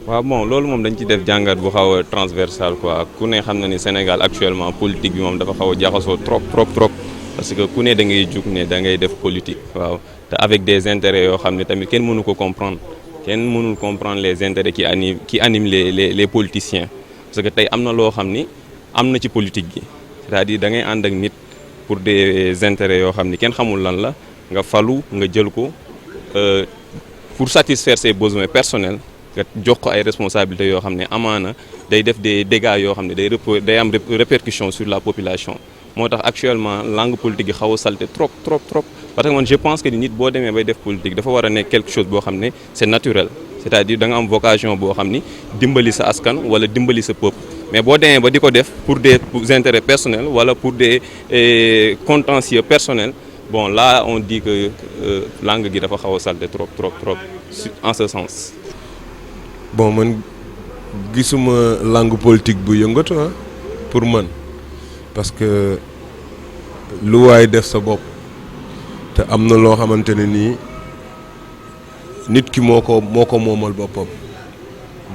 waaw bon loolu moom dañ ci def jàngat bu xaw a transversal quoi ku ne xam na ni Sénégal actuellement politique bi moom dafa xaw a jaxasoo trop parce que ku ne da ngay jug ne da ngay def politique waaw te avec des intérêts yoo xam ne tamit kenn mënu ko comprendre kenn mënul comprendre les intérêts qui animent les politiciens parce que tey am na loo xam ni am na ci politique gi c'est-à-dire da ngay ànd ak nit pour des intérêts yoo xam ni kenn xamul lan la nga falu nga jël ko pour satisfaire ses besoins personnels nga jox ko ay responsabilités yoo xam ne amaana day def des dégâts yoo xam ne day am répercussion sur la population moo tax actuellement langue politique yi xaw a salté trop parce que man je pense que ni nit boo demee bay def politique dafa war a nekk quelque chose boo xam ne c'est naturel c'est-à-dire da nga am vocation boo xam ni dimbali sa askan wala dimbali sa peuple mais boo demee ba di ko def pour des intérêts personnels wala pour des contentieux personnels bon là on dit que langue gi dafa xaw a salté trop en ce sens. bon man gisuma langue politique bu yëngatu pour man parce que lu waay def sa bopp te am na loo xamante ne nii nit ki moo ko moomal boppam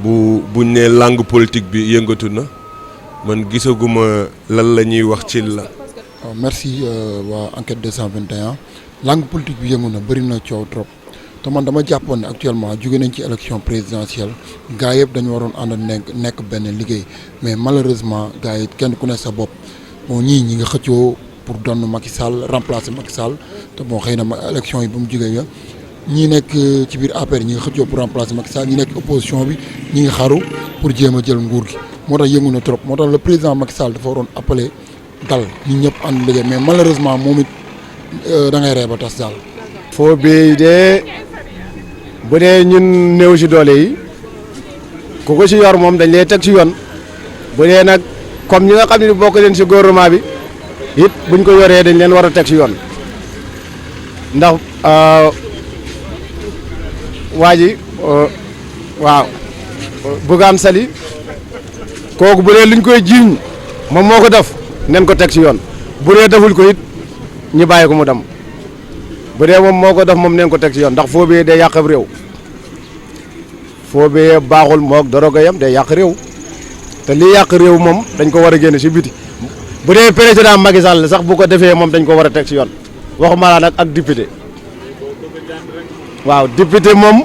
buñ ne langue politique bi yëngatu na man gisaguma lan la ñuy wax ci la. merci waa enquête 221 langue politique bi yëngu na bëri na coow trop. te man dama jàppoon ne actuellement jóge nañ ci élection présidentielle gars yëpp dañu waroon ànd nekk benn liggéey mais malheureusement gars yi kenn ku ne sa bopp bon ñi nga xëccoo pour donn Macky Sall remplacer Macky Sall te bon xëy na élection yi ba mu jógee ya ñi nekk ci biir APR ñi nga xëccoo pour remplacer Macky Sall ñi nekk opposition bi ñi ngi xaru pour jéem a jël nguur gi moo tax yëngu na trop moo tax le président Macky Sall dafa waroon appeler dal ñi ñëpp ànd liggéey mais malheureusement moom it da ngay ree ba tas daal. foo bi de bu dee ñun néew ci doole yi ku ko ci yor moom dañ lay teg ci yoon bu dee nag comme ñi nga xam ne bokk leen ci gouvernement bi it buñ ko yoree dañ leen war a teg ci yoon ndax waa ji waaw Bougane Sali kooku bu dee luñ koy jiiñ moom moo ko def nen ko teg ci yoon bu dee deful ko it ñu bàyyi ko mu dem. bu dee moom moo ko def moom neen ko teg ci yoon ndax foo bee day yàq réew foo bee baaxul moog doroga yam day yàq réew te lii yàq réew moom dañ ko war a génne ci biti bu dee président Macky Sall sax bu ko defee moom dañ ko war a teg ci yoon waxuma laa nag ak député waaw député moom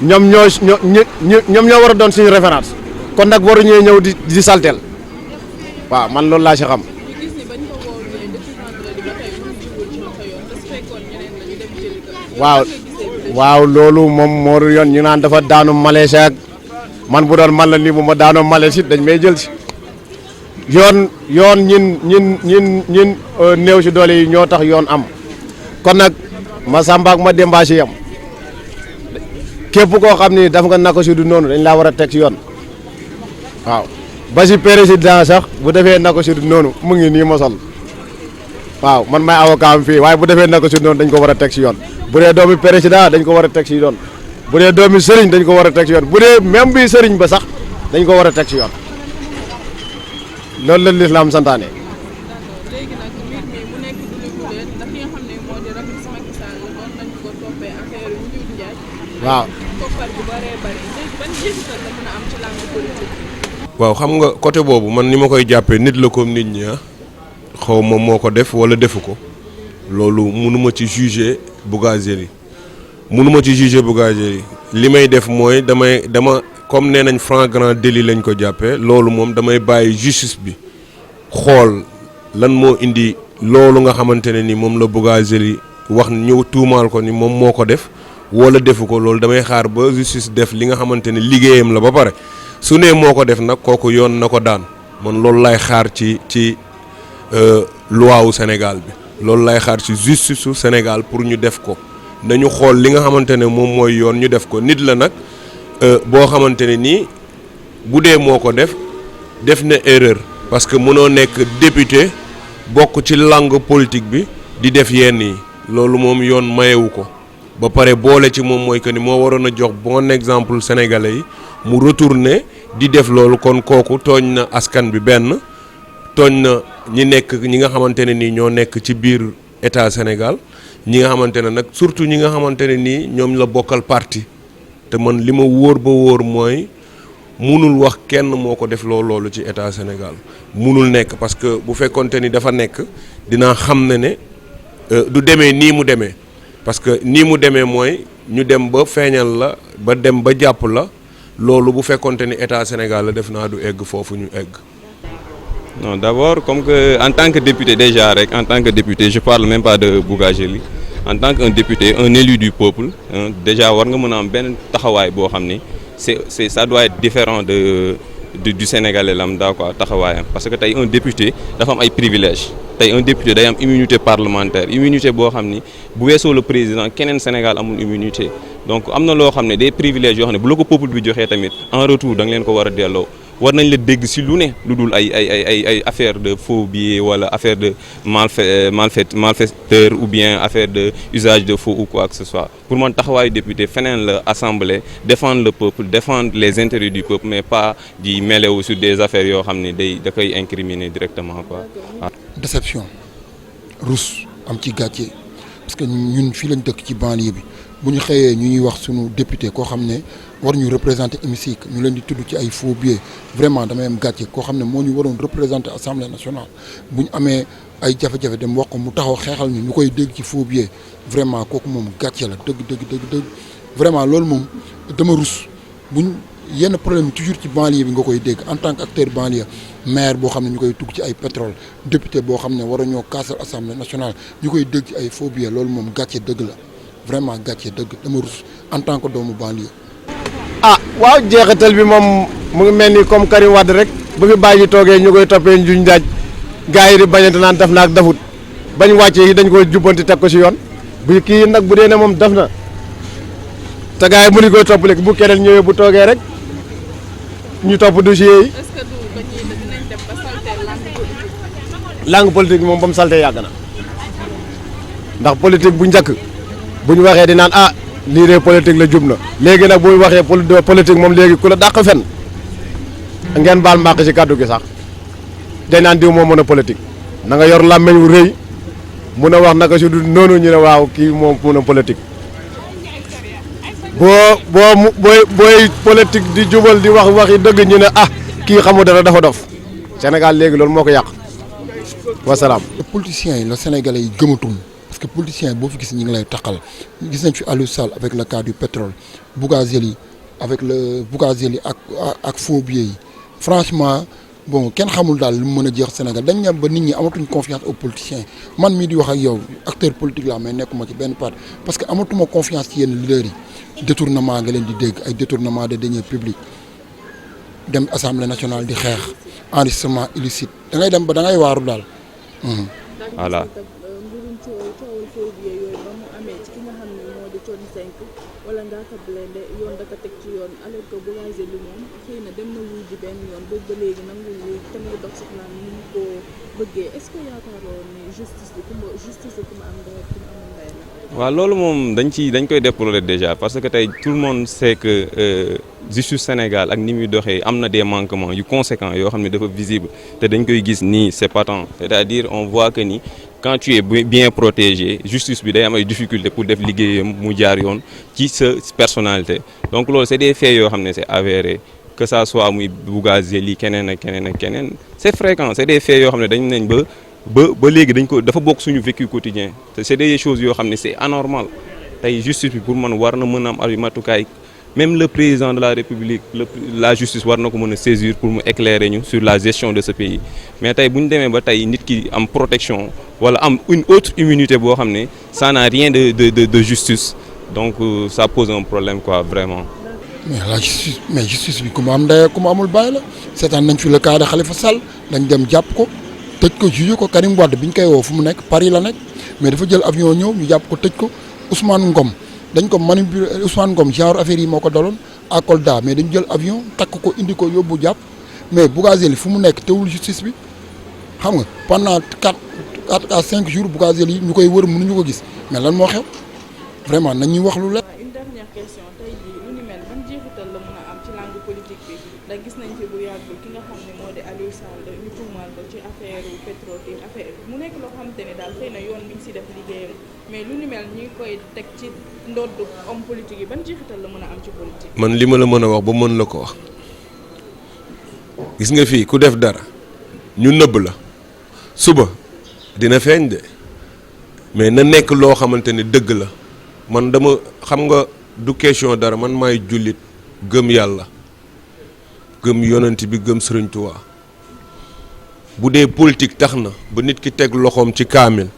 ñoom ñoo war a doon suñu référence kon nag waruñoo ñëw di salteel waaw man loolu laa ci xam. waaw loolu moom moo yoon ñu naan dafa daanu malaise ak man bu doon man la nii bu ma daanoo malaise it dañ may jël si yoon ñin néew si doole yi ñoo tax yoon am kon nag ma Samba ak ma Demba si yam képp koo xam ni daf nga nako si du noonu dañ laa war a teg si yoon waaw ba si président sax bu defee nako si du noonu mu ngi nii mosal waaw man may avocat am fii waaye bu defee nako si noonu dañ ko war a teg si yoon bu dee doomi président dañ ko war a teg si yoon bu dee doomi sëriñ dañ ko war a teg si yoon bu dee même bi sëriñ ba sax dañ ko war a teg si yoon loolu la lislaam santaane. léegi nag mbir mi mu nekk du ndax ki nga xam ne moo di Macky Sall doon nañ ko toppee affaire yu Ndiou Ndiaye. waaw koppar bu bëree bëri léegi ban jeexital la mën a am ci langue politique. waaw xam nga côté boobu man ni ma koy jàppee nit la comme nit ñi xaw ma moo ko def wala defu ko loolu mënuma ci juger Bougazelli li may def mooy dama comme nee nañ flagrant délit lañ ko jàppee loolu moom damay bàyyi justice bi xool lan moo indi loolu nga xamante ne ni moom la Bougazelli wax ñëw tuumaal ko ni moom moo ko def wala defu ko loolu damay xaar ba justice def li nga xamante ne liggéeyam la ba pare su nee moo ko def nag kooku yoon na ko daan man loolu lay xaar ci loi wu Sénégal bi loolu lay xaar ci justice su Sénégal pour ñu def ko nañu xool li nga xamante ne moom mooy yoon ñu def ko nit la nag boo xamante ne nii bu dee moo ko def na erreur parce que mënoo nekk député bokk ci langue politique bi di def yenn yi loolu moom yoon mayewu ko ba pare boole ci moom mooy que ni moo waroon a jox bon exemple sénégalais yi mu retourner di def loolu kon kooku tooñ na askan bi benn tooñ na ñi nga xamante ne nii ñoo nekk ci biir état Sénégal ñi nga xamante ne nag surtout ñi nga xamante ne nii ñoom la bokkal parti te man li ma wóor ba wóor mooy munul wax kenn moo ko def loolu ci état Sénégal munul nekk parce que bu fekkonte ni dafa nekk dinaa xam ne du demee nii mu demee parce que nii mu demee mooy ñu dem ba feeñal la ba dem ba jàpp la loolu bu fekkonte ni état Sénégal la def naa du egg foofu ñu egg. Non, d'abord, comme que, en tant que député déjà, en tant que député, je parle même pas de Bougazeli. En tant qu'un député, un élu du peuple, déjà, war nga mën a am benn taxawaay boo xam ni ça doit être différent du Sénégalais lambda quoi taxawaayam parce que tey un député dafa am ay privilèges tey un député day am immunité parlementaire immunité boo xam ni bu weesoo le président keneen Sénégal amul immunité donc am na loo xam ne des privilèges yoo xam ne bu la ko peuple bi joxee tamit en retour da nga leen ko war a delloo. war nañ la dégg si lu ne lu dul ay affaire de faux billets wala affaire de malfaiteur ou bien affaire de usage de faux ou quoi que ce soit pour man taxawaayu député feneen la assemblée défendre le peuple défendre les intérêts du peuple mais pas di mêler sur des affaires yoo xam ne da koy incriminer directement quoi. déception rus am ci gàcce parce que ñun fii lañ dëkk ci banlieue bi bu ñu xëyee ñu ñuy wax sunu député koo xam ne war ñu représenter hémicycle ñu leen di tudd ci ay faux billets vraiment damay am gàcce koo xam ne moo ñu waroon représenter assemblée nationale bu ñu amee ay jafe-jafe dem wax ko mu taxaw xeexal ñu koy dégg ci faux billets vraiment kooku moom gàcce la dëgg vraiment loolu moom dama rus buñ yenn problème toujours ci banlieue bi nga koy dégg en tant que acteur banlieue maire boo xam ne ñu koy tugg ci ay pétrole député boo xam ne war a ñoo kaasal assemblée nationale ñu koy dégg ci ay faux billets loolu moom gàcce dëgg la vraiment gàcce dëgg dama rus en tant que doomu banlieue. waaw jeexital bi moom mu ngi mel ni comme Karim Wade rek bu fi bàyyi ji toogee ñu koy toppee njuñ daaj gars yi di bañante naan def na ak defut bañ wàccee yi dañ koy jubbanti teg ko si yoon bu kii nag bu dee ne moom def na te gars yi mënuñ koy topp léegi bu keneen ñëwee bu toogee rek ñu topp dossier yi. est-ce que dinañ dem ba salteel langue politique moom ba mu saltee yàgg na ndax politique bu njëkk bu ñu waxee di naan lii de politique la jub na léegi nag bu ñu waxee politique moom léegi ku la dàq fen ngeen baal mbàq ci kàddu gi sax day naan diw moo mën a politique na nga yor làmmeñ wu rëy mun a wax naka si du noonu ñu ne waaw kii moom mën a politique booy politique di jubal di wax waxi dëgg ñu ne kii xamu dara dafa dof Sénégal léegi loolu moo ko yàq wasalaam. politiciens yi la Sénégalais yi gëmatul parce que politiciens yi boo fi gis ñi ngi lay taqal gis nañ fi Aliou Sall avec le cas du pétrole Bougazeli avec le Bougazeli ak faux billets yi franchement bon kenn xamul daal lu mu mën a jeex Sénégal dañ ñam ba nit ñi amatuñ confiance aux politiciens man mii di wax ak yow acteur politique la mais nekkuma ci benn part parce que amatuma confiance ci yenn leaders yi détournement nga leen di dégg ay détournement de deniers publics dem assemblée nationale di xeex enrichissement illicite da ngay dem ba da ngay waaru daal. Voilà. mbirum coowal faux billets yooyu ba mu amee ci ki nga xam ne moo di Thione Seck wala Ngaaka Blindé yoon da ko teg ci yoon alors que Bougazeli moom xëy na dem na wuy ji benn yoon boobu ba léegi nangu wuy te mu ngi dox soxlaam ni mu ko bëggee est-ce que yaakaaroon ni justice bi ku ma am ndey ku ma amul ndey la. waaw loolu moom dañ koy déplorer déjà parce que tey tout le monde sait que justice Sénégal ak ni muy doxee am na des manquements yu conséquents yoo xam ne dafa visible te dañ koy gis nii c'est patent c'est-à-dire on voit que ni quand tu es bien protégé justice bi day am ay difficultés pour def liggéeyam mu jaar yoon ci sa personnalité donc loolu c'est des faits yoo xam ne c'est avéré que ça soit muy Bougazeli keneen ak keneen c'est fréquent c'est des faits yoo xam ne dañ nañ ba léegi dafa bokk suñu vécu quotidien te c'est des choses yoo xam ne c'est anormal tey justice bi pour man war na mën a am ay matukaay même le président de la République la justice war na ko mën a saisir pour mu éclairer ñu sur la gestion de ce pays mais tey bu ñu demee ba tey nit ki am protection wala am une autre immunité boo xam ne ça n'a rien de justice donc ça pose un problème quoi vraiment. mais justice bi ku ma am ndey ku ma amul bàyyi la seetaan nañ fi le cas de Khalifa Sall dañ dem jàpp ko tëj ko jugé ko Karim Wade bi ñu koy woo fu mu nekk Paris la nekk mais dafa jël avion ñëw ñu jàpp ko tëj ko Ousmane Ngom dañ ko manipuler Ousmane Ngom genre affaire yi moo ko daloon à Kolda mais dañu jël avion takk ko indi ko yóbbu jàpp mais Bougazeli fu mu nekk teewul justice bi xam nga pendant 4 à 5 jours Bougazeli yi ñu koy wër mënuñu ko gis mais lan moo xew vraiment nañ ñuy wax lu leer. une dernière question tey jii lu ni mel ban jeexital la mën a am ci langue politique bi ndax gis nañ fi bu yàggul ki nga xam ne moo di Aliou Sall ñu tuumaal ko ci affaire pétrole affaire mu nekk loo xamante ne daal xëy na yoon mi ngi si def liggéeyam mais lu ni mel ñu ngi koy teg ci ndoddu homme politique yi ban jeexital la mën a am ci politique. man li ma la mën a wax ba mën la ko wax gis nga fii ku def dara ñu nëbb la suba dina feeñ de mais na nekk loo xamante ni dëgg la man dama xam nga du question dara man maay jullit gëm yàlla gëm yonent bi gëm Sëriñ Tuubaa bu dee politique tax na ba nit ki teg loxoom ci kaamil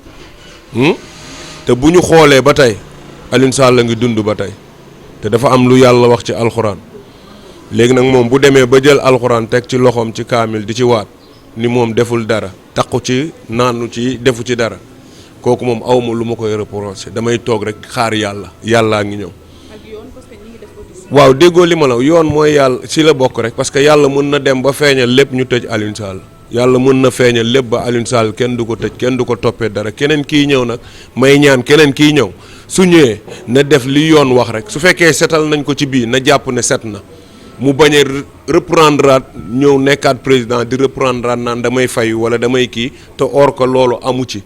te bu ñu xoolee ba tey Alioune Sall la ngi dund ba tey te dafa am lu yàlla wax ci alxuraan léegi nag moom bu demee ba jël alxuraan teg ci loxoom ci kaamil di ci waat ni moom deful dara taqu ci naanu ci defu ci dara kooku moom awma lu ma koy reprocher damay toog rek xaar yàllaa ngi ñëw. waaw déggoo li ma la yoon mooy yàlla si la bokk rek parce que yàlla mën na dem ba feeñal lépp ñu tëj Alioune Sall yàlla mën na feeñal lépp ba Alioune Sall kenn du ko tëj kenn du ko toppee dara keneen kii ñëw nag may ñaan keneen kii ñëw su ñëwee na def li yoon wax rek su fekkee setal nañ ko ci bii na jàpp ne set na mu bañ a reprendre ñëw nekkaat président di reprendre naan damay fay wala damay kii te or ko loolu amu ci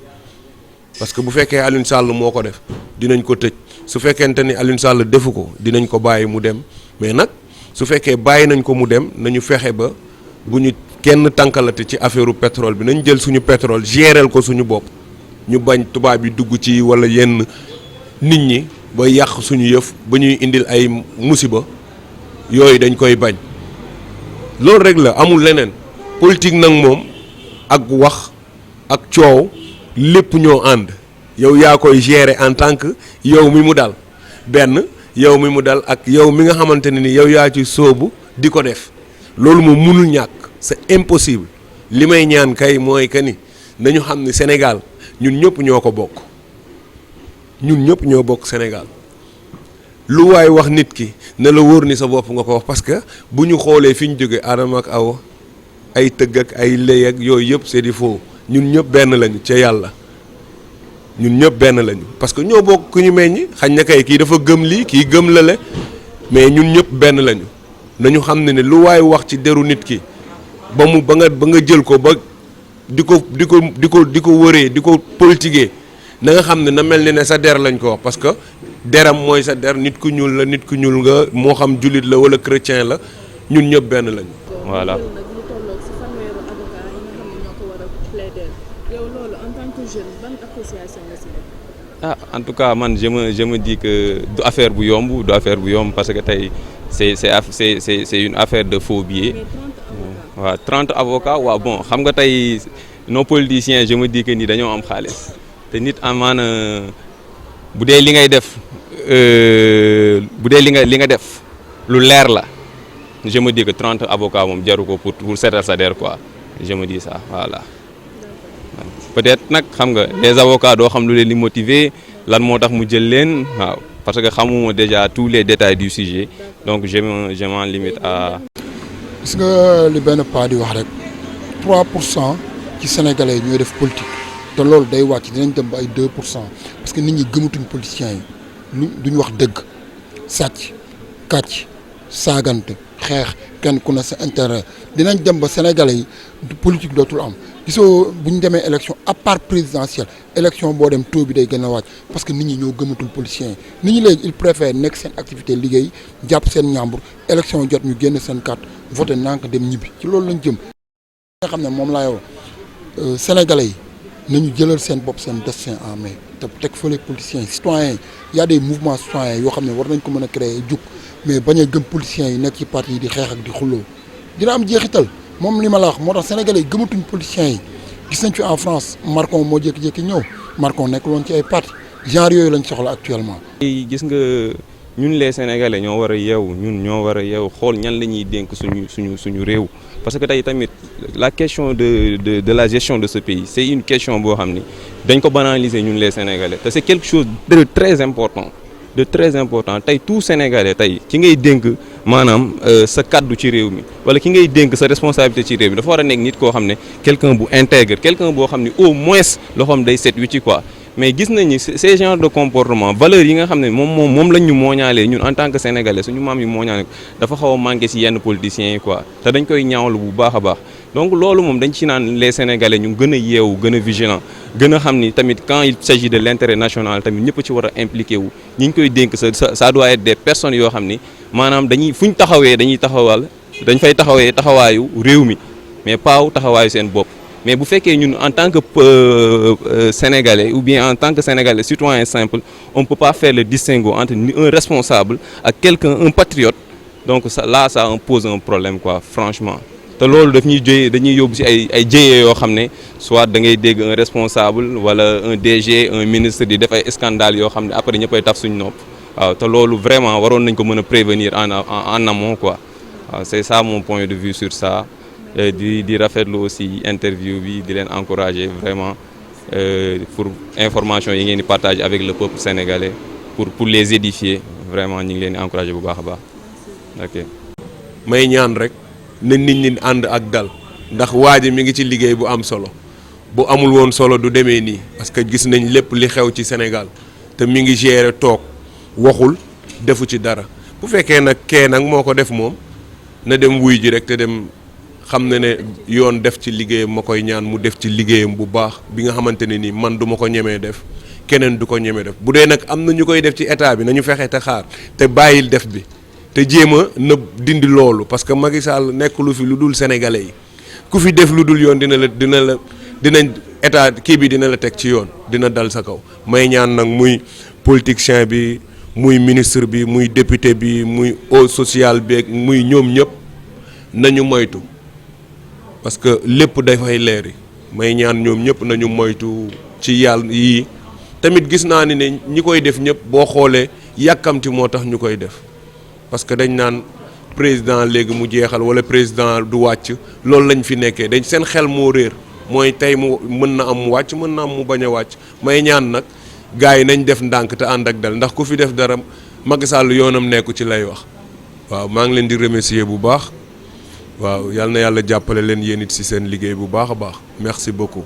parce que bu fekkee Alioune Sall moo ko def dinañ ko tëj su fekkente ni Alioune Sall defu ko dinañ ko bàyyi mu dem mais nag su fekkee bàyyi nañ ko mu dem nañu fexe ba bu ñu kenn tànkalate ci affaire pétrole bi nañ jël suñu pétrole géreel ko suñu bopp ñu bañ tubaab yi dugg ci wala yenn nit ñi ba yàq suñu yëf ba ñuy indil ay musiba yooyu dañ koy bañ loolu rek la amul leneen politique nag moom ak wax ak coow lépp ñoo ànd yow yaa koy gérer en tant que yow mi mu dal benn yow mi mu dal ak yow mi nga xamante ne ni yow yaa ci sóobu di ko def loolu moom mënul ñàkk c'est impossible li may ñaan kay mooy que ni nañu xam ni Sénégal ñun ñëpp ñoo ko bokk ñun ñëpp ñoo bokk Sénégal lu waay wax nit ki ne la wóor ni sa bopp nga ko wax parce que bu ñu xoolee fi ñu jóge Adama ak Awa ay tëgg ak ay lay ak yooyu yëpp c'est du faux ñun ñëpp benn lañu ca yàlla ñun ñëpp benn lañu parce que ñoo bokk ku ñu meññ xañ na kay kii dafa gëm lii kii gëm la le mais ñun ñëpp benn lañu nañu xam ne lu waay wax ci deru nit ki ba nga jël ko ba di ko wëree di ko politiquer na nga xam ne na mel ni ne sa der lañ ko wax parce que deram mooy sa der nit ku ñuul la nit ku ñuul nga moo xam jullit la wala chrétien la ñun ñëpp benn lañu. voilà. ah en tout cas man je me dis que du affaire bu yomb parce que tey c'est une affaire de faux billets. waaw 30 avocats waaw bon xam nga tey nos politiciens je me dis que ni dañoo am xaalis te nit amaana bu dee li ngay def li nga def lu leer la je me dis que 30 avocats moom jaru ko pour seetal sa der quoi je me dis ça voilà. peut-être nag xam nga les avocats doo xam lu leen di motiver lan moo tax mu jël leen waaw parce que xamuma déjà tous les détails du sujet donc je m'en limite à. gis nga li benn pas di wax rek 3% ci sénégalais ñooy def politique te loolu day wàcc dinañ dem ba ay 2% parce que nit ñi gëmatuñ politiciens yi duñ wax dëgg sàcc kàcc saagante xeex kenn ku ne sa intérêt dinañ dem ba sénégalais yi politique dootul am gisoo bu ñu demee élection à part présidentielle élection boo dem taux bi day gën a wàcc parce que nit ñi ñoo gëmatul politiciens yi nit ñi léegi ils préfèrent nekk seen activité liggéey jàpp seen ñàmbur élection jot ñu génn seen carte voté nank dem ñibbi ci loolu lañ jëm. nga xam ne moom laay wax sénégalais yi nañu jëlal seen bopp seen destin en main te teg fële politiciens yi citoyens y a des mouvements citoyens yoo xam ne war nañ ko mën a créer jug mais bañ a gëm politiciens yi nekk ci parti yi di xeex ak di xulloo dina am jeexital. moom li ma la wax moo tax sénégalais yi gëmatuñ politiciens yi gis nañ fi en France Macron moo jékki-jékki ñëw Macron nekk loon ci ay parti genre yooyu lañ soxla actuellement. gis nga ñun les sénégalais ñoo war a yeewu xool ñan la ñuy dénk suñu réew parce que tey tamit la question de la gestion de ce pays c'est une question boo xam ni dañ ko banaliser ñun les sénégalais te c'est quelque chose de très important tey tout sénégalais tey ki ngay dénk maanaam sa kaddu ci réew mi wala ki ngay dénk sa responsabilité ci réew mi dafa war a nekk nit koo xam ne quelqu'un bu intègre quelqu'un boo xam ne au moins loo xam day set wi ci quoi mais gis nañ ni ces genres de comportement valeurs yi nga xam ne moom lañ ñu mooñaalee ñun en tant que sénégalais suñu maam yi mooñaale ko dafa xaw a manqué ci yenn politiciens yi quoi te dañ koy ñaawlu bu baax a baax donc loolu moom dañ ci naan les sénégalais ñu gën a yeewu gën a vigilant gën a xam ni tamit quand il s'agit de l'intérêt national tamit ñëpp ci war a impliqué wu ñi ñu koy dénk ça doit être des personnes yoo xam ni maanaam fu ñu taxawee dañuy taxawal dañ fay taxawee taxawaayu réew mi mais pas taxawaayu seen bopp. Mais bu fekkee ñun en tant que sénégalais ou bien en tant que sénégalais citoyen simple on peut pas faire le distinguo entre un responsable ak quelqu'un un patriote donc ça pose un problème quoi franchement. te loolu daf ñuy dañuy yóbbu ci ay jéyee yoo xam ne soit da ngay dégg un responsable wala un DG un ministre di def ay scandale yoo xam ne après ñëppay taf suñu nopp waaw te loolu vraiment waroon nañ ko mën a prévenir en amont quoi waaw c'est ça mon point de vue sur ça. di rafetlu aussi interview bi di leen encourager vraiment pour information yi ngeen di partager avec le peuple sénégalais pour les édifier vraiment ñu ngi leen di encourager bu baax a baax ok. may ñaan rek na nit ñi ànd ak dal ndax waa ji mi ngi ci liggéey bu am solo bu amul woon solo du demee nii parce que gis nañ lépp li xew ci Sénégal te mi ngi gérer toog waxul defu ci dara bu fekkee nag kee nag moo ko def moom na dem wuy ji rek te dem. xam na ne yoon def ci liggéeyam ma koy ñaan mu def ci liggéeyam bu baax bi nga xamante ne nii man du ma ko ñemee def keneen du ko ñemee def bu dee nag am na ñu koy def ci état bi nañu fexe te xaar te bàyyil def bi te jéem a nëb dindi loolu parce que Macky Sall nekk lu fi lu dul sénégalais yi ku fi def lu dul yoon dinañ état kii bi dina la teg ci yoon dina dal sa kaw may ñaan nag muy politicien bi muy ministre bi muy député bi muy au social bi muy ñoom ñëpp nañu moytu. parce que lépp dafay leeri may ñaan ñoom ñëpp nañu moytu ci yàlla yii tamit gis naa ni ne ñi koy def ñëpp boo xoolee yàkkamti moo tax ñu koy def parce que dañ naan président léegi mu jeexal wala président du wàcc loolu lañ fi nekkee dañ seen xel moo réer mooy tey mu mën na am mu wàcc mën na am mu bañ a wàcc may ñaan nag gars yi nañ def ndànk te ànd ak dal ndax ku fi def dara Macky Sall yoonam nekku ci lay wax waaw maa ngi leen di remercier bu baax. waaw yal na yàlla jàppale leen yéen it ci seen liggéey bu baax a baax merci beaucoup.